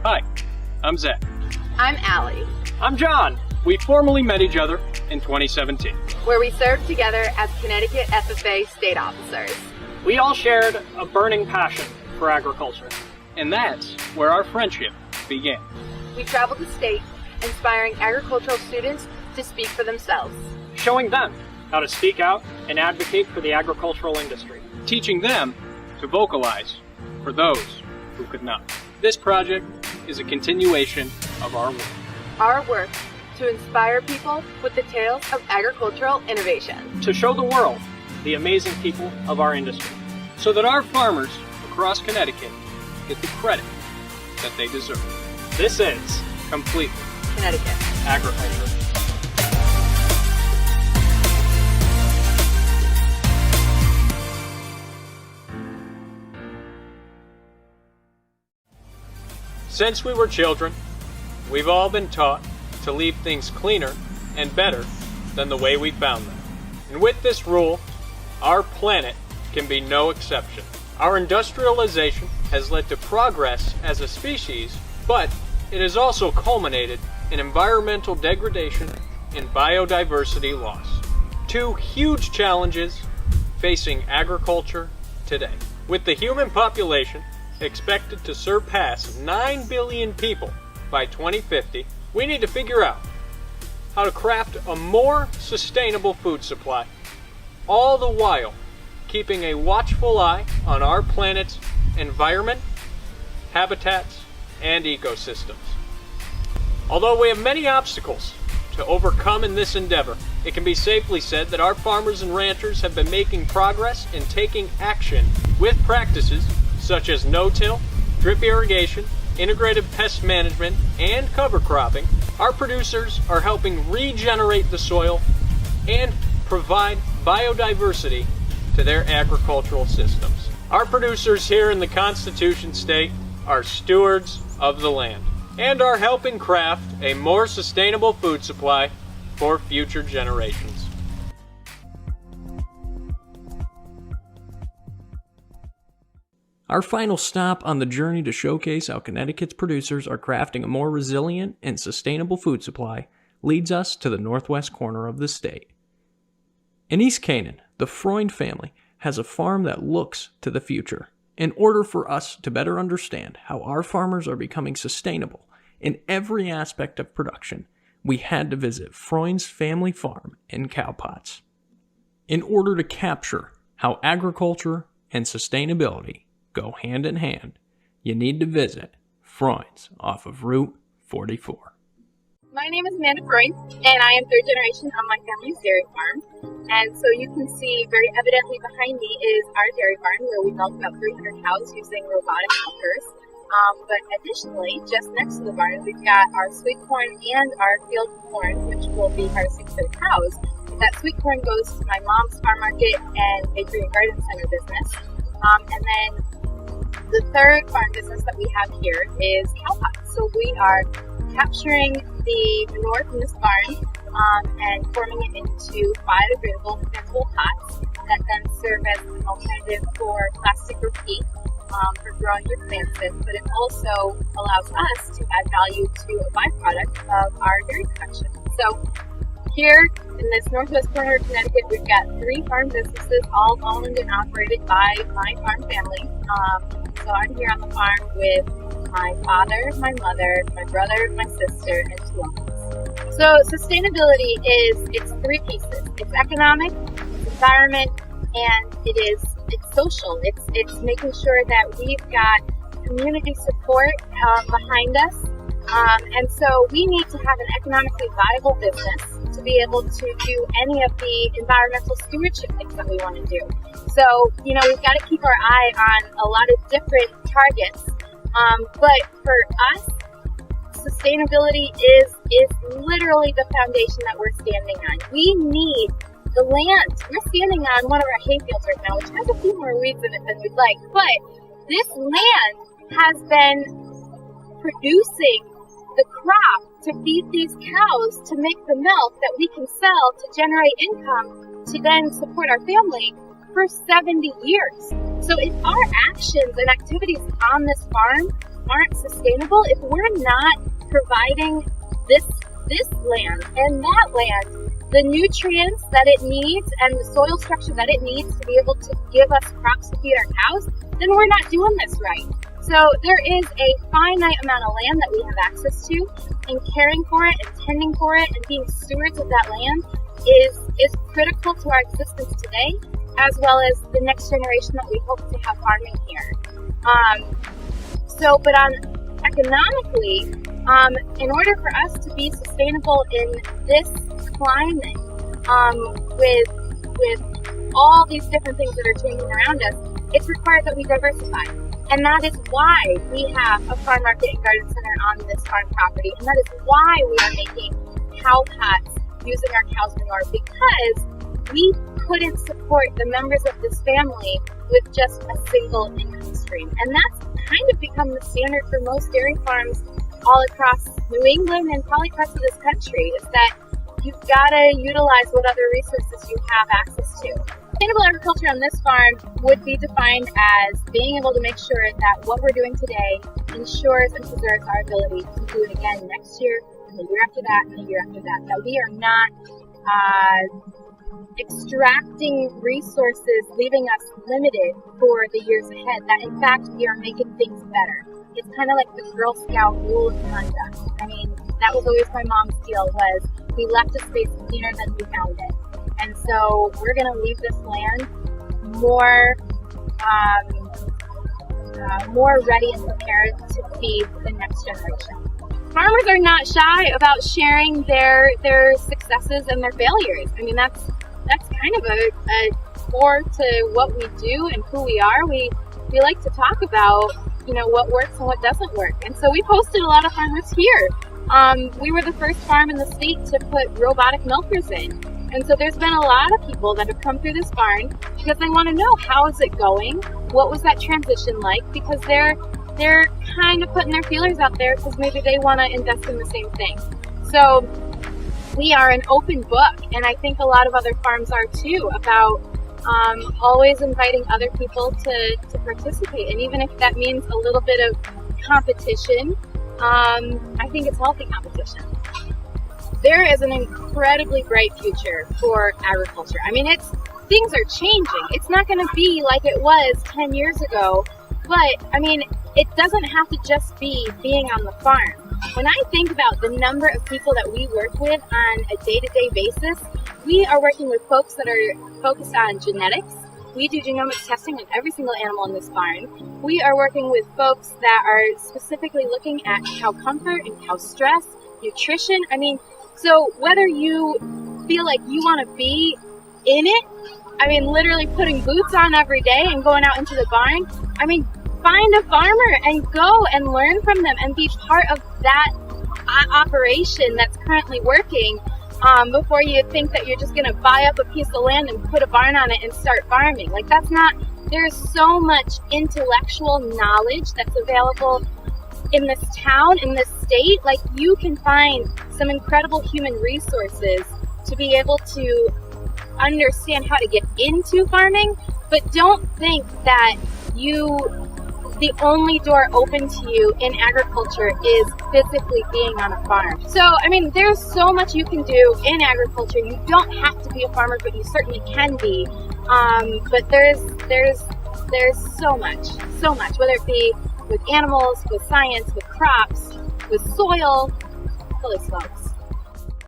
Hi, I'm Zach. I'm Allie. I'm John. We formally met each other in 2017. Where we served together as Connecticut FFA state officers. We all shared a burning passion for agriculture, and that's where our friendship began. We traveled the state, inspiring agricultural students to speak for themselves. Showing them how to speak out and advocate for the agricultural industry. Teaching them to vocalize for those who could not. This project is a continuation of our work. Our work to inspire people with the tales of agricultural innovation. To show the world the amazing people of our industry, so that our farmers across Connecticut get the credit that they deserve. This is Completely Connecticut Agriculture. Since we were children, we've all been taught to leave things cleaner and better than the way we found them. And with this rule, our planet can be no exception. Our industrialization has led to progress as a species, but it has also culminated in environmental degradation and biodiversity loss. Two huge challenges facing agriculture today. With the human population expected to surpass 9 billion people by 2050, we need to figure out how to craft a more sustainable food supply, all the while keeping a watchful eye on our planet's environment, habitats, and ecosystems. Although we have many obstacles to overcome in this endeavor, it can be safely said that our farmers and ranchers have been making progress in taking action with practices such as no-till, drip irrigation, integrated pest management, and cover cropping. Our producers are helping regenerate the soil and provide biodiversity to their agricultural systems. Our producers here in the Constitution State are stewards of the land and are helping craft a more sustainable food supply for future generations. Our final stop on the journey to showcase how Connecticut's producers are crafting a more resilient and sustainable food supply leads us to the northwest corner of the state. In East Canaan, the Freund family has a farm that looks to the future. In order for us to better understand how our farmers are becoming sustainable in every aspect of production, we had to visit Freund's family farm in Cowpots. In order to capture how agriculture and sustainability go hand in hand, you need to visit Freund's off of Route 44. My name is Amanda Freund, and I am third generation on my family's dairy farm. And so you can see very evidently behind me is our dairy barn where we milk about 300 cows using robotic milkers. But additionally, just next to the barn, we've got our sweet corn and our field corn, which will be harvesting for the cows. That sweet corn goes to my mom's farm market and bakery and garden center business. And then the third farm business that we have here is Cowpots. So we are capturing the manure from this barn and forming it into biodegradable vegetable pots that then serve as an alternative for plastic or peat for growing your plants in, but it also allows us to add value to a byproduct of our dairy production. So here in this northwest corner of Connecticut, we've got 3 farm businesses, all owned and operated by my farm family. So I'm here on the farm with my father, my mother, my brother, my sister, and 2 uncles. So sustainability it's 3 pieces. It's economic, it's environment, and it's social. It's making sure that we've got community support behind us. And so we need to have an economically viable business to be able to do any of the environmental stewardship things that we want to do. So, we've got to keep our eye on a lot of different targets. But for us, sustainability is literally the foundation that we're standing on. We need the land. We're standing on one of our hay fields right now, which has a few more weeds in it than we'd like. But this land has been producing the crop to feed these cows to make the milk that we can sell to generate income to then support our family for 70 years. So it's our actions and activities on this farm aren't sustainable if we're not providing this land and that land the nutrients that it needs and the soil structure that it needs to be able to give us crops to feed our cows, then we're not doing this right. So there is a finite amount of land that we have access to, and caring for it and tending for it and being stewards of that land is critical to our existence today, as well as the next generation that we hope to have farming here. But on economically, in order for us to be sustainable in this climate, with all these different things that are changing around us, it's required that we diversify. And that is why we have a farm market and garden center on this farm property. And that is why we are making cow pats using our cow's manure, because we couldn't support the members of this family with just a single income stream. And that's kind of become the standard for most dairy farms all across New England and probably across this country, is that you've got to utilize what other resources you have access to. Sustainable agriculture on this farm would be defined as being able to make sure that what we're doing today ensures and preserves our ability to do it again next year, and the year after that, and the year after that. That we are not extracting resources, leaving us limited for the years ahead. That in fact, we are making things better. It's kind of like the Girl Scout rule of conduct. I mean, that was always my mom's deal, was we left a space cleaner than we found it. And so we're going to leave this land more ready and prepared to feed the next generation. Farmers are not shy about sharing their successes and their failures. I mean, that's kind of a core to what we do and who we are. We like to talk about, what works and what doesn't work. And so we posted a lot of farmers here. We were the first farm in the state to put robotic milkers in. And so there's been a lot of people that have come through this barn because they want to know, how is it going? What was that transition like? Because they're kind of putting their feelers out there because maybe they want to invest in the same thing. So we are an open book, and I think a lot of other farms are too, about always inviting other people to participate. And even if that means a little bit of competition, I think it's healthy competition. There is an incredibly bright future for agriculture. I mean, things are changing. It's not going to be like it was 10 years ago, but I mean, it doesn't have to just be being on the farm. When I think about the number of people that we work with on a day-to-day basis, we are working with folks that are focused on genetics. We do genomics testing on every single animal in this barn. We are working with folks that are specifically looking at cow comfort and cow stress, nutrition. I mean, so whether you feel like you want to be in it, I mean, literally putting boots on every day and going out into the barn, I mean, find a farmer and go and learn from them and be part of that operation that's currently working, before you think that you're just going to buy up a piece of land and put a barn on it and start farming. Like, that's not, there's so much intellectual knowledge that's available in this town, in this state. Like, you can find some incredible human resources to be able to understand how to get into farming, but don't think that the only door open to you in agriculture is physically being on a farm. So, I mean, there's so much you can do in agriculture. You don't have to be a farmer, but you certainly can be. But there's so much, whether it be with animals, with science, with crops, with soil. Holy smokes.